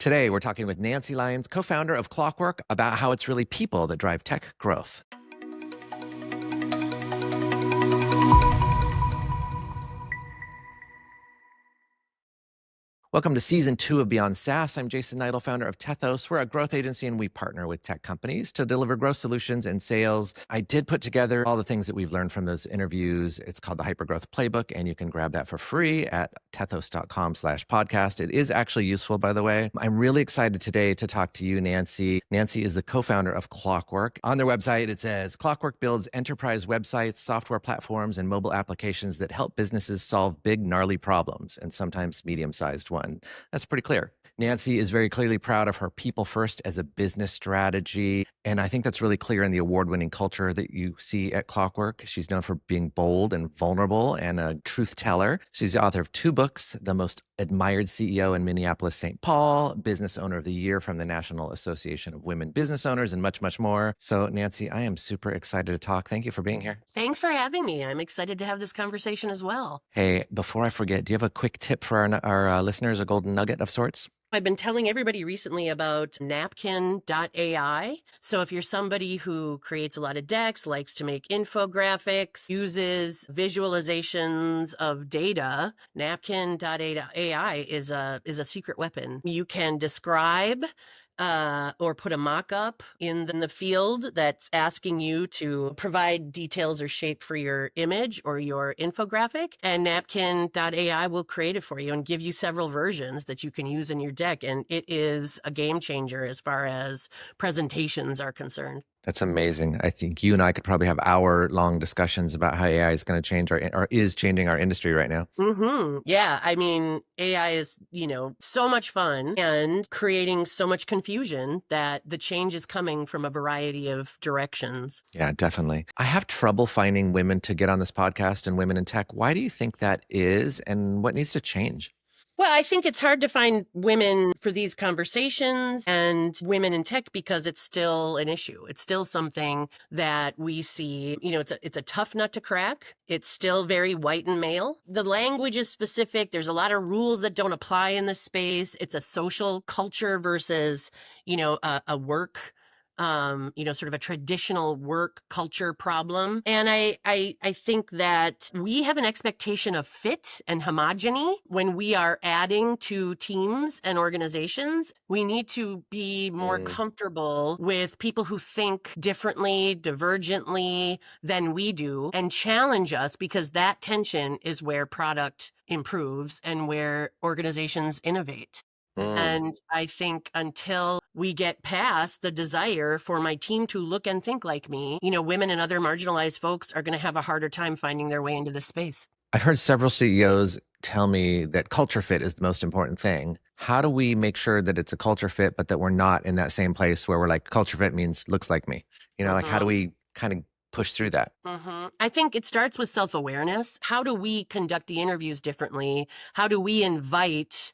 Today, we're talking with Nancy Lyons, co-founder of Clockwork, about how it's really people that drive tech growth. Welcome to Season 2 of BeyondSaaS. I'm Jason Niedle, founder of Tethos. We're a growth agency, and we partner with tech companies to deliver growth solutions and sales. I did put together all the things that we've learned from those interviews. It's called the Hypergrowth Playbook, and you can grab that for free at tethos.com/podcast. It is actually useful, by the way. I'm really excited today to talk to you, Nancy. Nancy is the co-founder of Clockwork. On their website, it says, Clockwork builds enterprise websites, software platforms, and mobile applications that help businesses solve big, gnarly problems, and sometimes medium-sized ones. That's pretty clear. Nancy is very clearly proud of her people first as a business strategy. And I think that's really clear in the award-winning culture that you see at Clockwork. She's known for being bold and vulnerable and a truth teller. She's the author of 2 books, The Most Admired CEO in Minneapolis, St. Paul, Business Owner of the Year from the National Association of Women Business Owners, and much, much more. So Nancy, I am super excited to talk. Thank you for being here. Thanks for having me. I'm excited to have this conversation as well. Hey, before I forget, do you have a quick tip for our listeners, a golden nugget of sorts? I've been telling everybody recently about napkin.ai. So if you're somebody who creates a lot of decks, likes to make infographics, uses visualizations of data, napkin.ai is a secret weapon. You can describe or put a mock-up in the field that's asking you to provide details or shape for your image or your infographic, and napkin.ai will create it for you and give you several versions that you can use in your deck, and it is a game changer as far as presentations are concerned. That's amazing. I think you and I could probably have hour-long discussions about how AI is going to change or is changing our industry right now. Yeah, I mean, AI is, so much fun and creating so much confusion that the change is coming from a variety of directions. Yeah, definitely. I have trouble finding women to get on this podcast and women in tech. Why do you think that is, and what needs to change? Well, I think it's hard to find women for these conversations and women in tech because it's still an issue. It's still something that we see, it's a tough nut to crack. It's still very white and male. The language is specific. There's a lot of rules that don't apply in this space. It's a social culture versus, a work sort of a traditional work culture problem. And I think that we have an expectation of fit and homogeny when we are adding to teams and organizations. We need to be more comfortable with people who think differently, divergently than we do, and challenge us, because that tension is where product improves and where organizations innovate. And I think until we get past the desire for my team to look and think like me, women and other marginalized folks are going to have a harder time finding their way into this space. I've heard several CEOs tell me that culture fit is the most important thing. How do we make sure that it's a culture fit, but that we're not in that same place where we're like, culture fit means looks like me? Like how do we kind of push through that? I think it starts with self-awareness. How do we conduct the interviews differently? How do we invite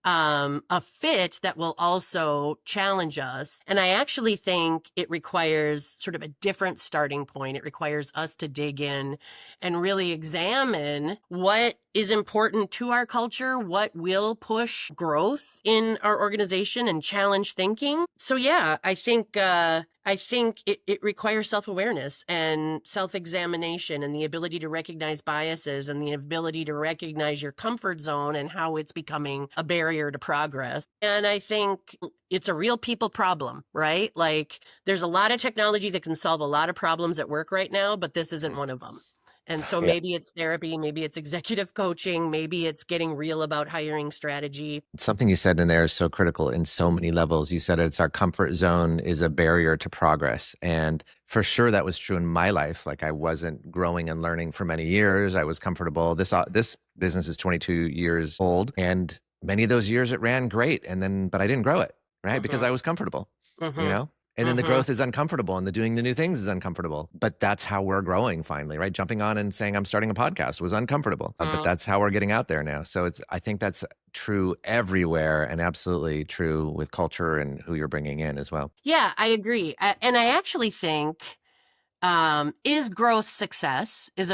a fit that will also challenge us? And I actually think it requires sort of a different starting point. It requires us to dig in and really examine what is important to our culture, what will push growth in our organization and challenge thinking. So yeah, I think it requires self-awareness and self-examination and the ability to recognize biases and the ability to recognize your comfort zone and how it's becoming a barrier to progress. And I think it's a real people problem, right? Like there's a lot of technology that can solve a lot of problems at work right now, but this isn't one of them. And so maybe it's therapy, maybe it's executive coaching, maybe it's getting real about hiring strategy. Something you said in there is so critical in so many levels. You said it's our comfort zone is a barrier to progress. And for sure, that was true in my life. Like I wasn't growing and learning for many years. I was comfortable. This business is 22 years old, and many of those years it ran great. But I didn't grow it, right? Because I was comfortable, And then the growth is uncomfortable and the doing the new things is uncomfortable. But that's how we're growing finally, right? Jumping on and saying, I'm starting a podcast was uncomfortable, but that's how we're getting out there now. So I think that's true everywhere and absolutely true with culture and who you're bringing in as well. Yeah, I agree. And I actually think Is growth success? It's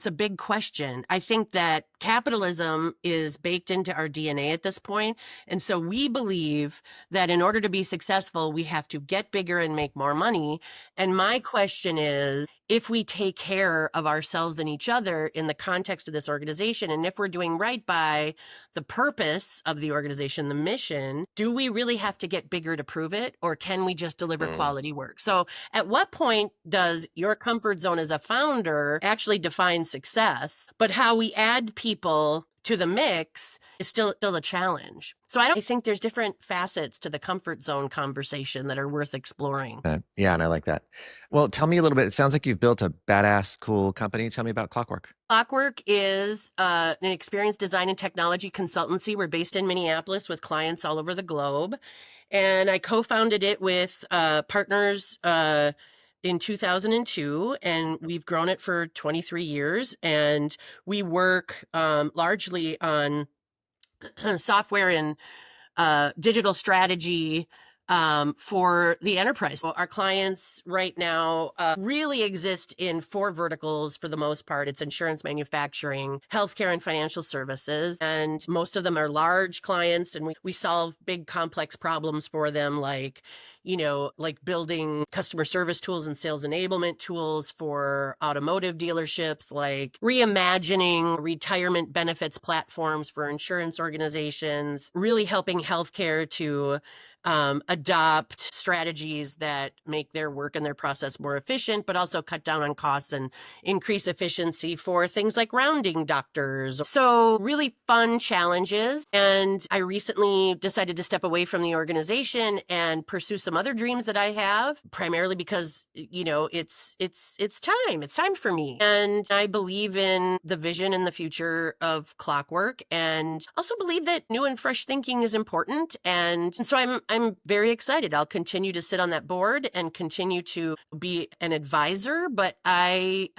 a big question. I think that capitalism is baked into our DNA at this point. And so we believe that in order to be successful, we have to get bigger and make more money. And my question is, if we take care of ourselves and each other in the context of this organization, and if we're doing right by the purpose of the organization, the mission, do we really have to get bigger to prove it? Or can we just deliver quality work? So at what point does your comfort zone as a founder actually define success? But how we add people to the mix is still a challenge. So I think there's different facets to the comfort zone conversation that are worth exploring. Yeah, and I like that. Well, tell me a little bit. It sounds like you've built a badass, cool company. Tell me about Clockwork. Clockwork is an experience design and technology consultancy. We're based in Minneapolis with clients all over the globe. And I co-founded it with partners in 2002, and we've grown it for 23 years. And we work largely on software and digital strategy for the enterprise. So our clients right now really exist in 4 verticals for the most part. It's insurance, manufacturing, healthcare, and financial services. And most of them are large clients, and we solve big complex problems for them, like building customer service tools and sales enablement tools for automotive dealerships, like reimagining retirement benefits platforms for insurance organizations, really helping healthcare to adopt strategies that make their work and their process more efficient, but also cut down on costs and increase efficiency for things like rounding doctors. So really fun challenges. And I recently decided to step away from the organization and pursue some other dreams that I have, primarily because, it's time for me. And I believe in the vision and the future of Clockwork, and also believe that new and fresh thinking is important. And so I'm very excited. I'll continue to sit on that board and continue to be an advisor, but I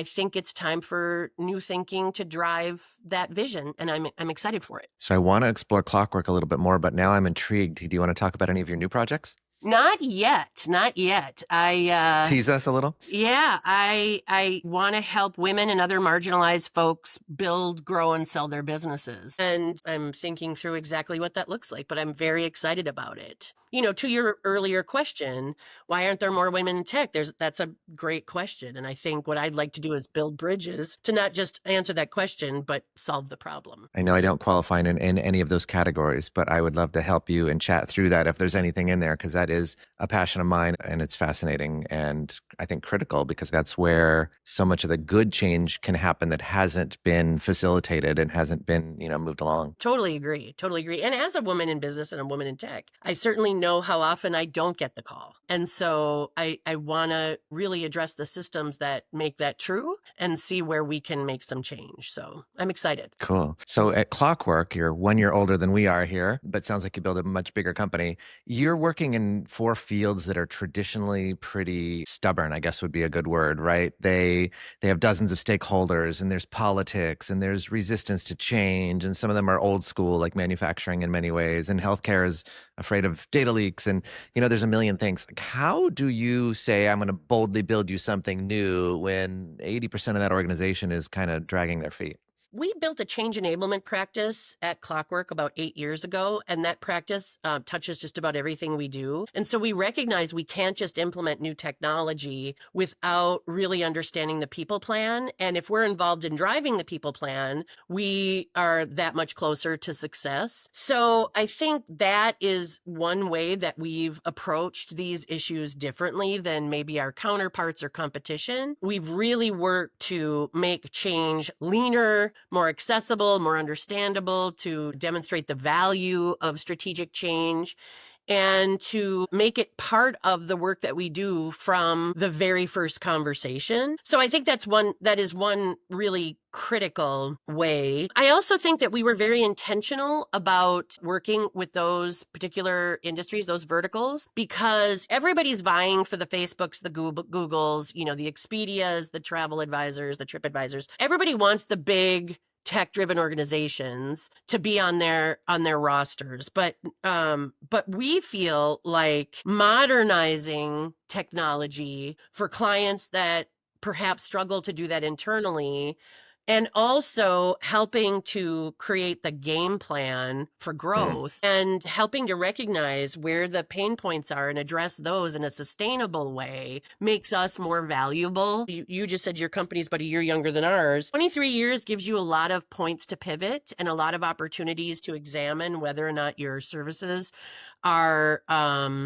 think it's time for new thinking to drive that vision, and I'm excited for it. So I want to explore Clockwork a little bit more, but now I'm intrigued. Do you want to talk about any of your new projects? Not yet. Tease us a little. Yeah, I want to help women and other marginalized folks build, grow, and sell their businesses. And I'm thinking through exactly what that looks like, but I'm very excited about it. To your earlier question, why aren't there more women in tech? That's a great question. And I think what I'd like to do is build bridges to not just answer that question, but solve the problem. I know I don't qualify in any of those categories, but I would love to help you and chat through that if there's anything in there, because that is a passion of mine, and it's fascinating and I think critical, because that's where so much of the good change can happen that hasn't been facilitated and hasn't been, moved along. Totally agree. And as a woman in business and a woman in tech, I certainly know how often I don't get the call. And so I want to really address the systems that make that true and see where we can make some change. So I'm excited. Cool. So at Clockwork, you're 1 year older than we are here, but sounds like you build a much bigger company. You're working in 4 fields that are traditionally pretty stubborn, I guess would be a good word, right? They have dozens of stakeholders, and there's politics, and there's resistance to change, and some of them are old school, like manufacturing in many ways, and healthcare is afraid of data leaks, and there's a million things. Like, how do you say, I'm going to boldly build you something new when 80% of that organization is kind of dragging their feet? We built a change enablement practice at Clockwork about 8 years ago, and that practice touches just about everything we do. And so we recognize we can't just implement new technology without really understanding the people plan. And if we're involved in driving the people plan, we are that much closer to success. So I think that is one way that we've approached these issues differently than maybe our counterparts or competition. We've really worked to make change leaner, more accessible, more understandable, to demonstrate the value of strategic change, and to make it part of the work that we do from the very first conversation. So I think that is one really critical way. I also think that we were very intentional about working with those particular industries, those verticals, because everybody's vying for the Facebooks, the Googles, the Expedias, the travel advisors, the Trip Advisors. Everybody wants the big tech-driven organizations to be on their rosters. But we feel like modernizing technology for clients that perhaps struggle to do that internally, and also helping to create the game plan for Mm. growth and helping to recognize where the pain points are and address those in a sustainable way makes us more valuable. You just said your company's about a year younger than ours. 23 years gives you a lot of points to pivot and a lot of opportunities to examine whether or not your services are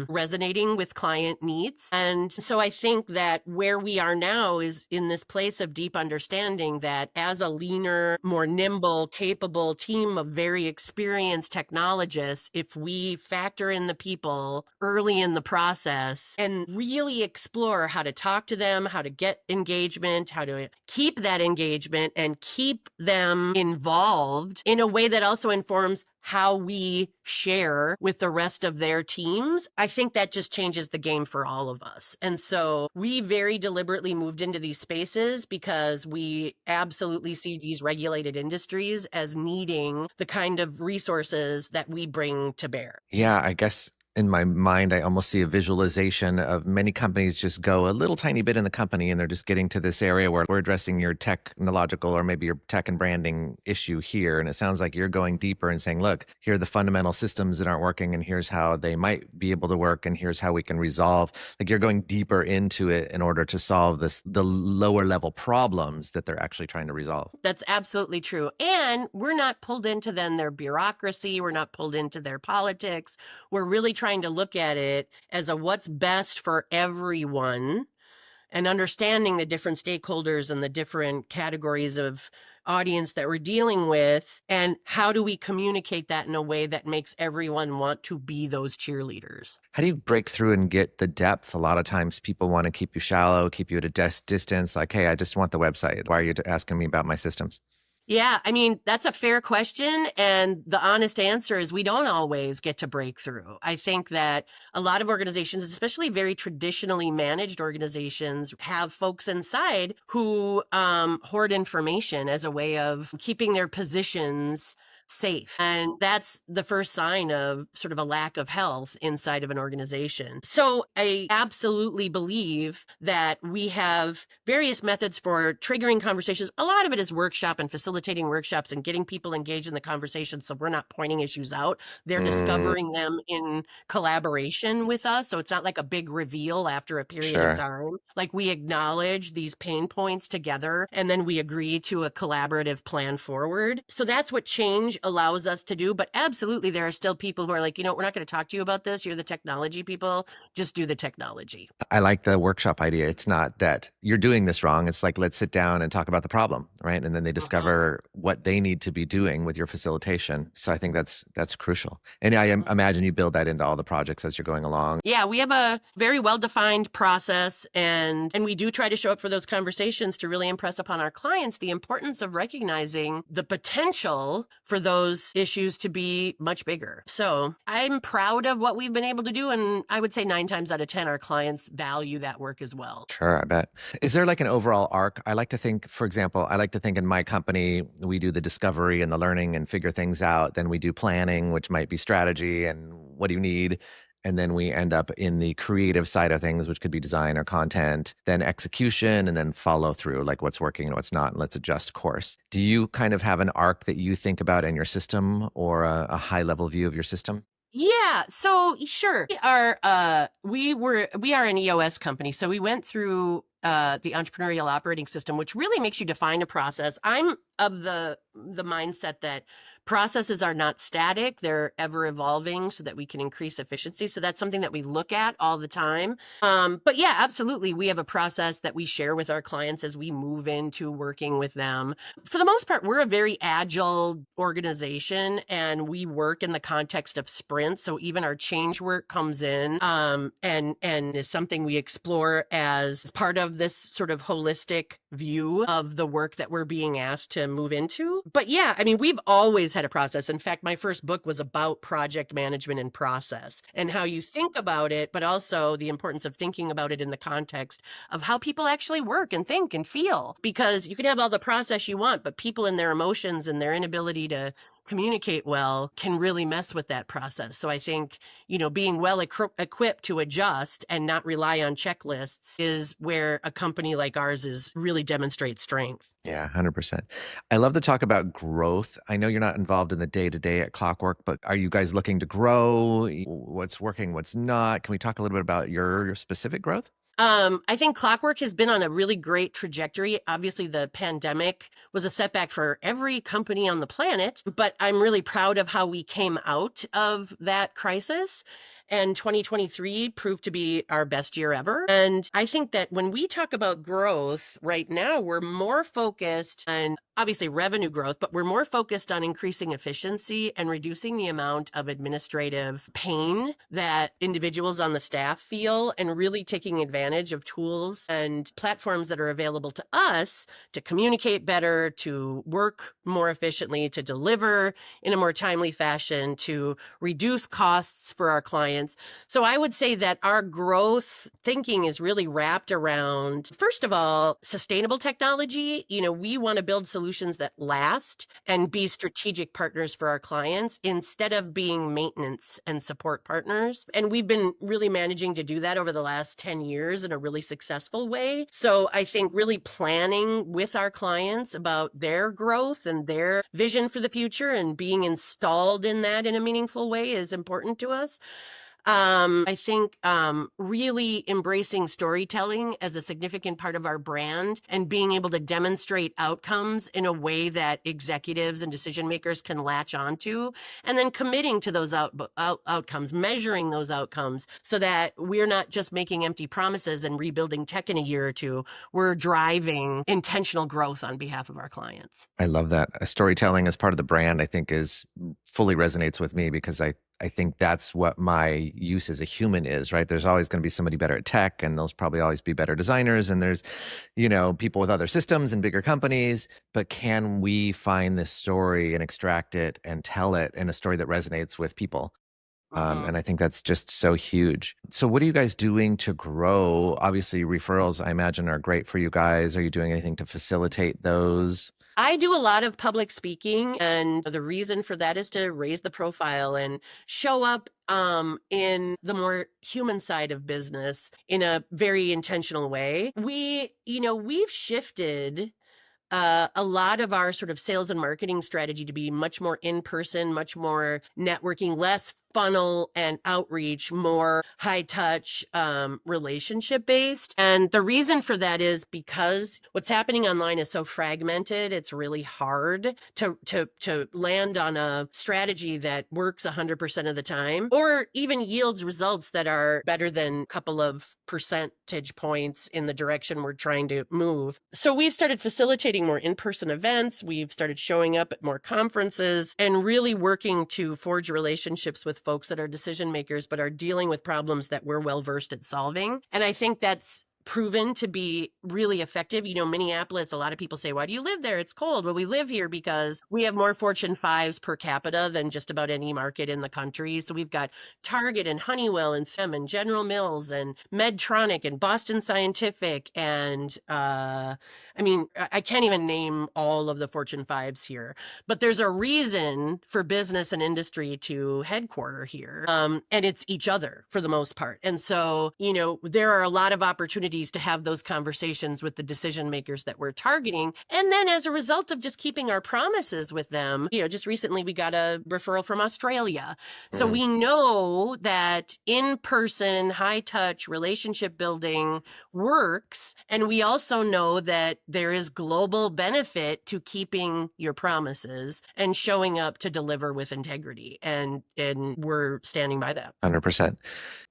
resonating with client needs. And so I think that where we are now is in this place of deep understanding that as a leaner, more nimble, capable team of very experienced technologists, if we factor in the people early in the process and really explore how to talk to them, how to get engagement, how to keep that engagement and keep them involved in a way that also informs how we share with the rest of their teams, I think that just changes the game for all of us. And so we very deliberately moved into these spaces because we absolutely see these regulated industries as needing the kind of resources that we bring to bear. Yeah, I guess in my mind, I almost see a visualization of many companies just go a little tiny bit in the company and they're just getting to this area where we're addressing your technological or maybe your tech and branding issue here. And it sounds like you're going deeper and saying, look, here are the fundamental systems that aren't working and here's how they might be able to work and here's how we can resolve. Like you're going deeper into it in order to solve the lower level problems that they're actually trying to resolve. That's absolutely true. And we're not pulled into then their bureaucracy. We're not pulled into their politics. We're really trying to look at it as a what's best for everyone and understanding the different stakeholders and the different categories of audience that we're dealing with. And how do we communicate that in a way that makes everyone want to be those cheerleaders? How do you break through and get the depth? A lot of times people want to keep you shallow, keep you at a distance. Like, hey, I just want the website. Why are you asking me about my systems? Yeah, I mean, that's a fair question. And the honest answer is we don't always get to break through. I think that a lot of organizations, especially very traditionally managed organizations, have folks inside who hoard information as a way of keeping their positions safe. And that's the first sign of sort of a lack of health inside of an organization. So I absolutely believe that we have various methods for triggering conversations. A lot of it is workshop and facilitating workshops and getting people engaged in the conversation so we're not pointing issues out. They're Mm, discovering them in collaboration with us. So it's not like a big reveal after a period of sure. time. Like we acknowledge these pain points together and then we agree to a collaborative plan forward. So that's what change allows us to do. But absolutely, there are still people who are like, we're not going to talk to you about this. You're the technology people. Just do the technology. I like the workshop idea. It's not that you're doing this wrong. It's like, let's sit down and talk about the problem, right? And then they Mhm. discover what they need to be doing with your facilitation. So I think that's crucial. And I imagine you build that into all the projects as you're going along. Yeah, we have a very well-defined process and we do try to show up for those conversations to really impress upon our clients the importance of recognizing the potential for those issues to be much bigger. So I'm proud of what we've been able to do. And I would say 9 times out of 10, our clients value that work as well. Sure, I bet. Is there like an overall arc? I like to think, for example, I like to think in my company, we do the discovery and the learning and figure things out. Then we do planning, which might be strategy and what do you need? And then we end up in the creative side of things, which could be design or content, then execution, and then follow through, like what's working and what's not, and let's adjust course. Do you kind of have an arc that you think about in your system or a high level view of your system? Yeah, so sure. We are an EOS company. So we went through the entrepreneurial operating system, which really makes you define a process. I'm of the mindset that processes are not static, they're ever evolving so that we can increase efficiency. So that's something that we look at all the time. But yeah, absolutely. We have a process that we share with our clients as we move into working with them. For the most part, we're a very agile organization and we work in the context of sprints. So even our change work comes in and is something we explore as part of this sort of holistic view of the work that we're being asked to move into. But yeah, I mean, we've always always had a process. In fact, my first book was about project management and process and how you think about it, but also the importance of thinking about it in the context of how people actually work and think and feel. Because you can have all the process you want, but people and their emotions and their inability to communicate well can really mess with that process. So I think, being well equipped to adjust and not rely on checklists is where a company like ours is really demonstrates strength. Yeah, 100%. I love to talk about growth. I know you're not involved in the day-to-day at Clockwork, but are you guys looking to grow? What's working, what's not? Can we talk a little bit about your specific growth? I think Clockwork has been on a really great trajectory. Obviously, the pandemic was a setback for every company on the planet, but I'm really proud of how we came out of that crisis. And 2023 proved to be our best year ever. And I think that when we talk about growth right now, we're more focused on obviously revenue growth, but we're more focused on increasing efficiency and reducing the amount of administrative pain that individuals on the staff feel, and really taking advantage of tools and platforms that are available to us to communicate better, to work more efficiently, to deliver in a more timely fashion, to reduce costs for our clients. So I would say that our growth thinking is really wrapped around, first of all, sustainable technology. We want to build solutions that last and be strategic partners for our clients instead of being maintenance and support partners. And we've been really managing to do that over the last 10 years in a really successful way. So I think really planning with our clients about their growth and their vision for the future and being installed in that in a meaningful way is important to us. I think really embracing storytelling as a significant part of our brand and being able to demonstrate outcomes in a way that executives and decision makers can latch onto, and then committing to those outcomes, measuring those outcomes so that we're not just making empty promises and rebuilding tech in a year or two. We're driving intentional growth on behalf of our clients. I love that. Storytelling as part of the brand, I think, is fully resonates with me because I think that's what my use as a human is, right? There's always going to be somebody better at tech, and there's probably always be better designers, and there's, people with other systems and bigger companies. But can we find this story and extract it and tell it in a story that resonates with people? And I think that's just so huge. So, what are you guys doing to grow? Obviously, referrals, I imagine, are great for you guys. Are you doing anything to facilitate those? I do a lot of public speaking, and the reason for that is to raise the profile and show up in the more human side of business in a very intentional way. We've shifted a lot of our sort of sales and marketing strategy to be much more in person, much more networking, less funnel and outreach, more high touch, relationship based. And the reason for that is because what's happening online is so fragmented. It's really hard to land on a strategy that works 100% of the time, or even yields results that are better than a couple of percentage points in the direction we're trying to move. So we've started facilitating more in-person events. We've started showing up at more conferences and really working to forge relationships with folks that are decision makers, but are dealing with problems that we're well versed at solving. And I think that's proven to be really effective. Minneapolis, a lot of people say, why do you live there? It's cold. Well, we live here because we have more Fortune 5s per capita than just about any market in the country. So we've got Target and Honeywell and FEM and General Mills and Medtronic and Boston Scientific. And I can't even name all of the Fortune 5s here, but there's a reason for business and industry to headquarter here. And it's each other for the most part. And so, there are a lot of opportunities to have those conversations with the decision makers that we're targeting. And then as a result of just keeping our promises with them, just recently we got a referral from Australia. So we know that in-person, high-touch relationship building works. And we also know that there is global benefit to keeping your promises and showing up to deliver with integrity. And we're standing by that. 100%.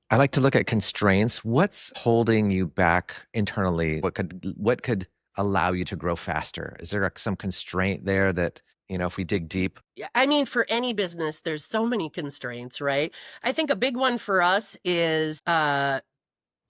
I like to look at constraints. What's holding you back internally? What could allow you to grow faster? Is there some constraint there that, if we dig deep? Yeah, I mean, for any business, there's so many constraints, right? I think a big one for us is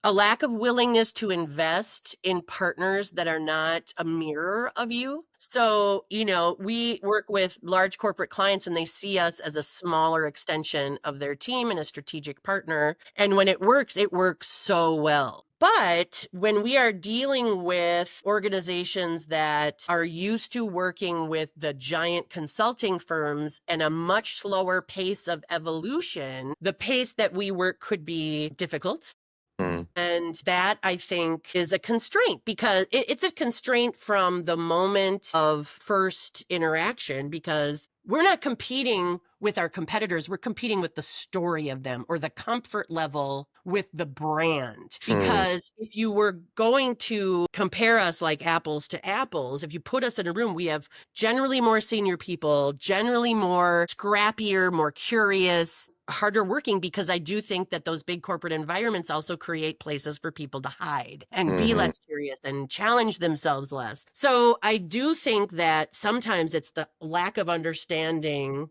A lack of willingness to invest in partners that are not a mirror of you. So, we work with large corporate clients and they see us as a smaller extension of their team and a strategic partner. And when it works so well. But when we are dealing with organizations that are used to working with the giant consulting firms and a much slower pace of evolution, the pace that we work could be difficult. Mm. And that, I think, is a constraint because it's a constraint from the moment of first interaction because we're not competing with our competitors. We're competing with the story of them or the comfort level with the brand. Because if you were going to compare us like apples to apples, if you put us in a room, we have generally more senior people, generally more scrappier, more curious, harder working, because I do think that those big corporate environments also create places for people to hide and be less curious and challenge themselves less. So I do think that sometimes it's the lack of understanding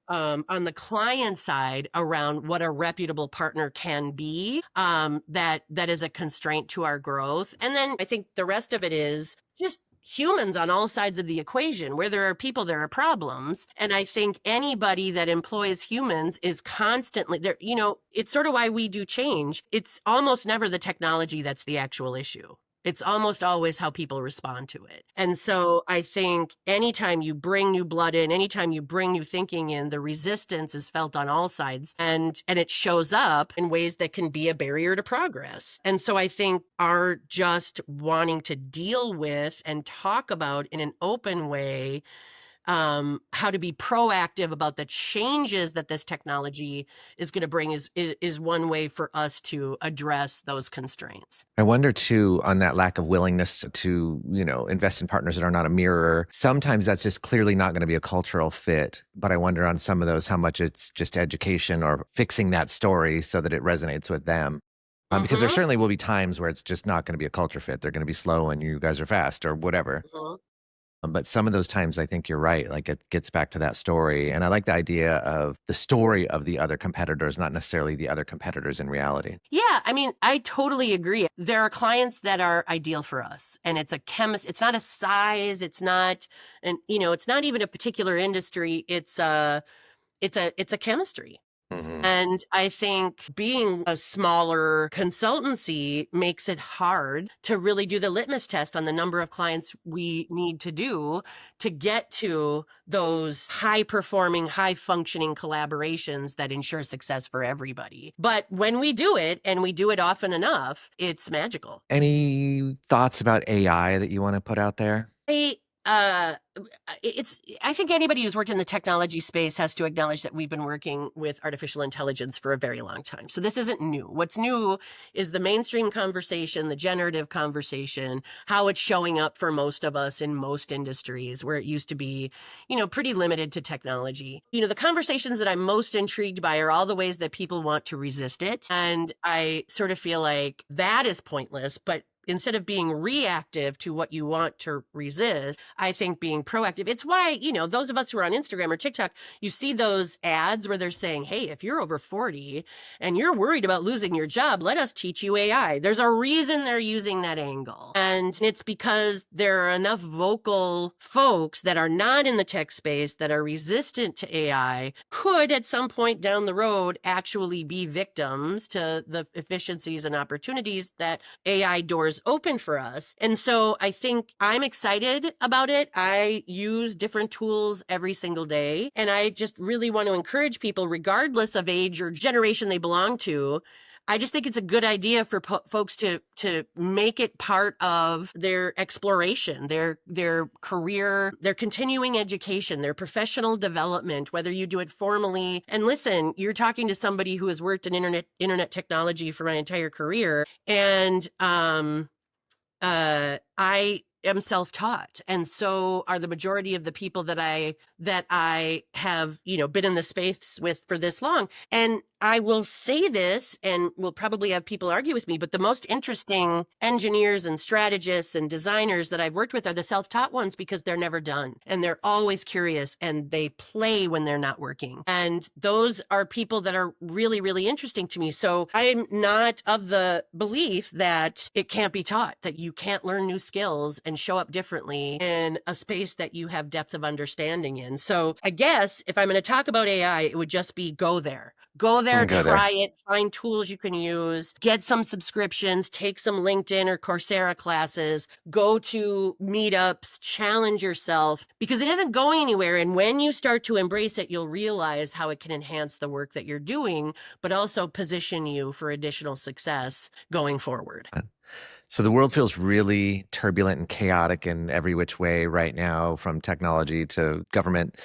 on the client side around what a reputable partner can be, that is a constraint to our growth. And then I think the rest of it is just humans on all sides of the equation. Where there are people, there are problems. And I think anybody that employs humans is constantly there. It's sort of why we do change. It's almost never the technology that's the actual issue. It's almost always how people respond to it. And so I think anytime you bring new blood in, anytime you bring new thinking in, the resistance is felt on all sides and it shows up in ways that can be a barrier to progress. And so I think our just wanting to deal with and talk about in an open way how to be proactive about the changes that this technology is going to bring is one way for us to address those constraints. I wonder too, on that lack of willingness to, invest in partners that are not a mirror. Sometimes that's just clearly not going to be a cultural fit. But I wonder on some of those how much it's just education or fixing that story so that it resonates with them. Because there certainly will be times where it's just not going to be a culture fit. They're going to be slow and you guys are fast or whatever. But some of those times, I think you're right. Like it gets back to that story. And I like the idea of the story of the other competitors, not necessarily the other competitors in reality. Yeah, I mean, I totally agree. There are clients that are ideal for us, and it's a chemist. It's not a size. It's not, it's not even a particular industry. It's a chemistry. Hmm. And I think being a smaller consultancy makes it hard to really do the litmus test on the number of clients we need to do to get to those high performing, high functioning collaborations that ensure success for everybody. But when we do it and we do it often enough, it's magical. Any thoughts about AI that you want to put out there? Uh, I think anybody who's worked in the technology space has to acknowledge that we've been working with artificial intelligence for a very long time. So this isn't new. What's new is the mainstream conversation, the generative conversation, how it's showing up for most of us in most industries where it used to be, pretty limited to technology. The conversations that I'm most intrigued by are all the ways that people want to resist it. And I sort of feel like that is pointless, but instead of being reactive to what you want to resist, I think being proactive. It's why, those of us who are on Instagram or TikTok, you see those ads where they're saying, hey, if you're over 40 and you're worried about losing your job, let us teach you AI. There's a reason they're using that angle. And it's because there are enough vocal folks that are not in the tech space that are resistant to AI could at some point down the road actually be victims to the efficiencies and opportunities that AI doors open for us. And so I think I'm excited about it. I use different tools every single day. And I just really want to encourage people, regardless of age or generation they belong to, I just think it's a good idea for folks to make it part of their exploration, their career, their continuing education, their professional development, whether you do it formally. And listen, you're talking to somebody who has worked in internet technology for my entire career, and I am self-taught, and so are the majority of the people that that I have, been in the space with for this long. And I will say this, and we'll probably have people argue with me, but the most interesting engineers and strategists and designers that I've worked with are the self-taught ones because they're never done and they're always curious and they play when they're not working. And those are people that are really, really interesting to me. So I'm not of the belief that it can't be taught, that you can't learn new skills and show up differently in a space that you have depth of understanding in. So I guess if I'm going to talk about AI, it would just be go there. Go there, Go there. try it, find tools you can use, get some subscriptions, take some LinkedIn or Coursera classes, go to meetups, challenge yourself because it isn't going anywhere. And when you start to embrace it, you'll realize how it can enhance the work that you're doing, but also position you for additional success going forward. So the world feels really turbulent and chaotic in every which way right now, from technology to government.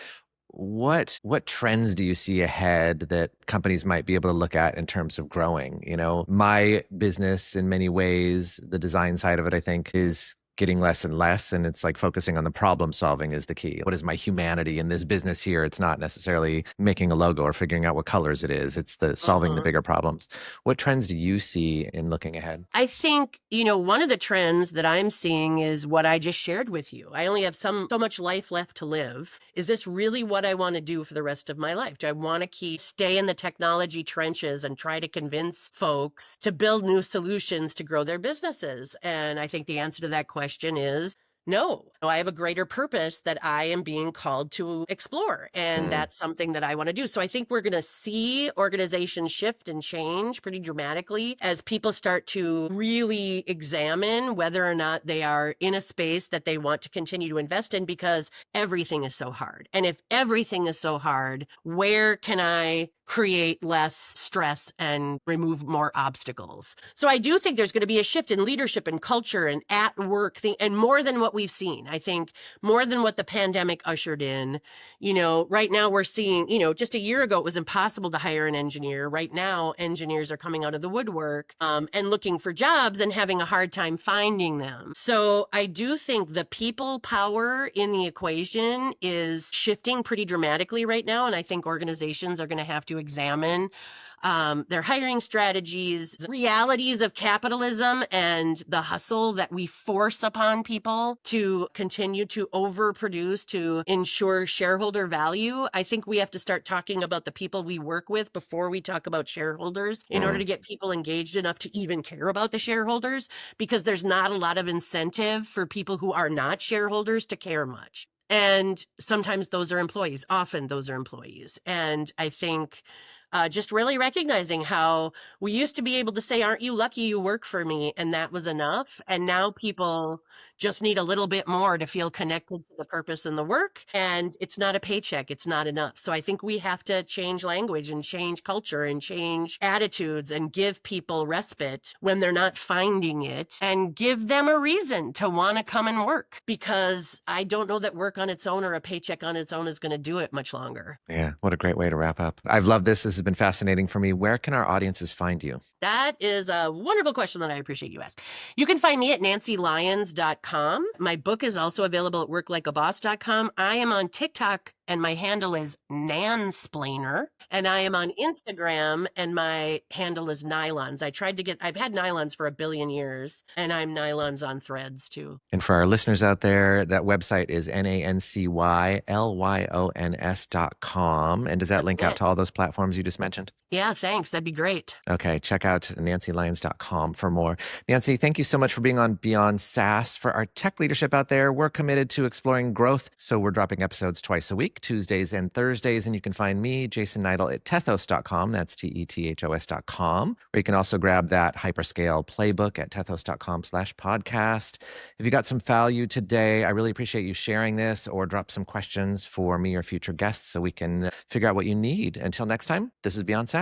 What trends do you see ahead that companies might be able to look at in terms of growing? My business in many ways, the design side of it, I think, is getting less and less. And it's like focusing on the problem solving is the key. What is my humanity in this business here? It's not necessarily making a logo or figuring out what colors it is. It's the solving the bigger problems. What trends do you see in looking ahead? I think, one of the trends that I'm seeing is what I just shared with you. I only have so much life left to live. Is this really what I want to do for the rest of my life? Do I want to stay in the technology trenches and try to convince folks to build new solutions to grow their businesses? And I think the answer to that question is no. I have a greater purpose that I am being called to explore. And that's something that I want to do. So I think we're going to see organizations shift and change pretty dramatically as people start to really examine whether or not they are in a space that they want to continue to invest in because everything is so hard. And if everything is so hard, where can I create less stress and remove more obstacles? So I do think there's going to be a shift in leadership and culture and at work thing, and more than what we've seen. I think more than what the pandemic ushered in. Right now we're seeing, just a year ago, it was impossible to hire an engineer. Right now, engineers are coming out of the woodwork and looking for jobs and having a hard time finding them. So I do think the people power in the equation is shifting pretty dramatically right now. And I think organizations are going to have to examine their hiring strategies, the realities of capitalism and the hustle that we force upon people to continue to overproduce to ensure shareholder value. I think we have to start talking about the people we work with before we talk about shareholders in order to get people engaged enough to even care about the shareholders, because there's not a lot of incentive for people who are not shareholders to care much. And sometimes those are employees, often those are employees. And I think just really recognizing how we used to be able to say, aren't you lucky you work for me? And that was enough. And now people just need a little bit more to feel connected to the purpose and the work. And it's not a paycheck. It's not enough. So I think we have to change language and change culture and change attitudes and give people respite when they're not finding it and give them a reason to want to come and work, because I don't know that work on its own or a paycheck on its own is going to do it much longer. Yeah, what a great way to wrap up. I've loved this. This has been fascinating for me. Where can our audiences find you? That is a wonderful question that I appreciate you ask. You can find me at nancylyons.com. My book is also available at worklikeaboss.com. I am on TikTok and my handle is Nansplainer. And I am on Instagram and my handle is Nylons. I've had Nylons for 1 billion years, and I'm Nylons on Threads too. And for our listeners out there, that website is nancylyons.com. And does that link out to all those platforms you just mentioned? Yeah, thanks. That'd be great. Okay, check out nancylyons.com for more. Nancy, thank you so much for being on Beyond SaaS. For our tech leadership out there, we're committed to exploring growth. So we're dropping episodes twice a week, Tuesdays and Thursdays. And you can find me, Jason Niedle, at tethos.com. That's tethos.com. Or you can also grab that hyperscale playbook at tethos.com/podcast. If you got some value today, I really appreciate you sharing this, or drop some questions for me or future guests so we can figure out what you need. Until next time, this is Beyond SaaS.